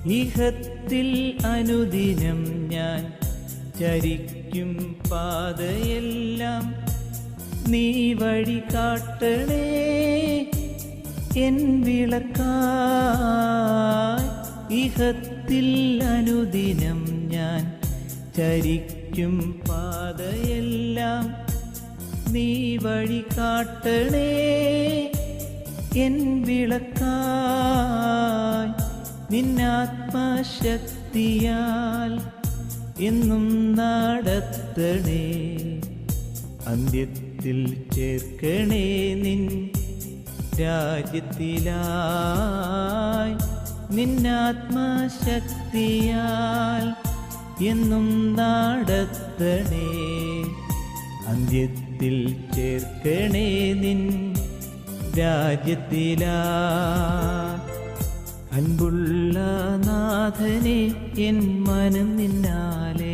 ഇഹത്തിൽ അനുദിനം ഞാൻ ചരിക്കും പാതയെല്ലാം നീ വഴി കാട്ടണേ എൻ വിളക്കായി. ഇഹത്തിൽ അനുദിനം ഞാൻ ചരിക്കും പാതയെല്ലാം നീ വഴി കാട്ടണേ എൻ വിളക്കായി. നിന്നാത്മശക്തിയാൽ എന്നും നടത്തണേ, അന്ത്യത്തിൽ ചേർക്കണേ നിൻ രാജ്യത്തിലായി. നിന്നാത്മശക്തിയാൽ എന്നും നടത്തണേ, അന്ത്യത്തിൽ ചേർക്കണേ നിൻ രാജ്യത്തിലായി. അൻപുള്ള നാഥനെ എൻ മനം നിന്നാലെ